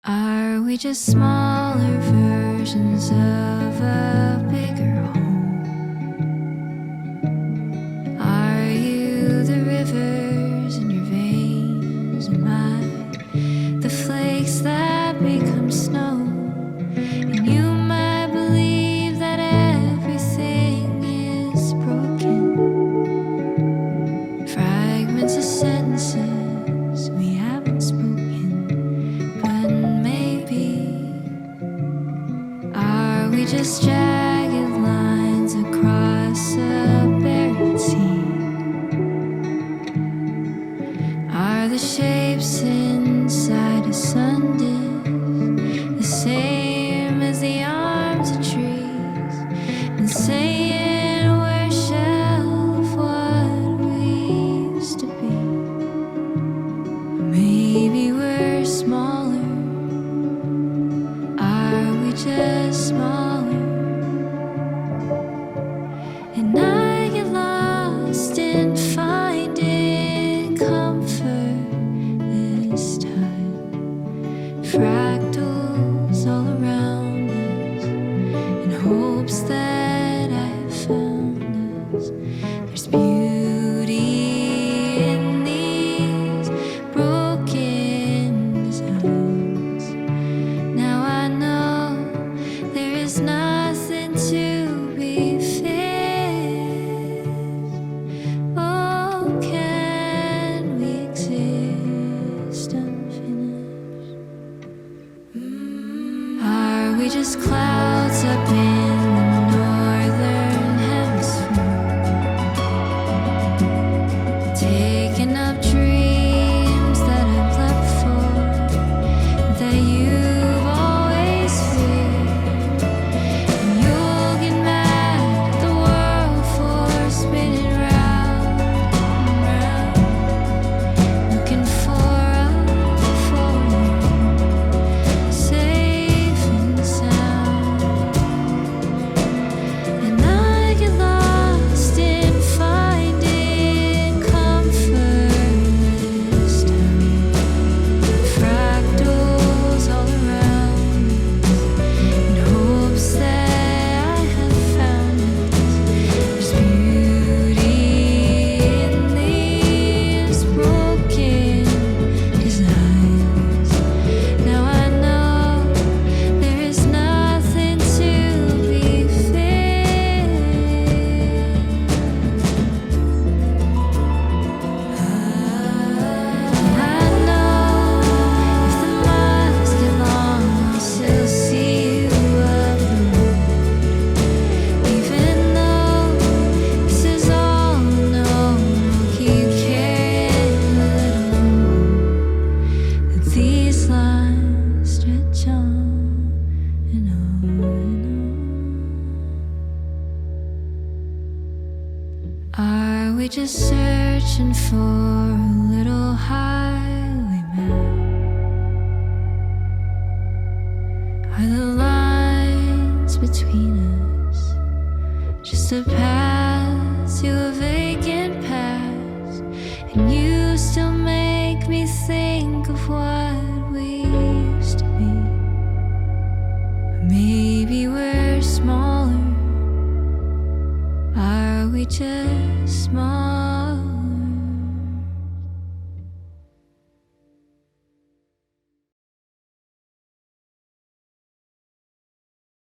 Are we just smaller versions of a bigger home? Are you the rivers in your veins? Am I the flakes that become snow? And you might believe that everything is broken. Fragments of sentences we haven't spoken, but maybe are we just jagged lines across a buried sea? Are the shapes inside a sundisk the same as the arms of trees, and saying we're a shell of what we used to be? Maybe we're smaller. Are we just smaller? And I get lost in finding comfort this time. Fractals all around us, in hopes that I have found us. There's beauty in these broken designs. Now I know there is nothing to be fixed. Oh, can we exist unfinished? Are we just clouds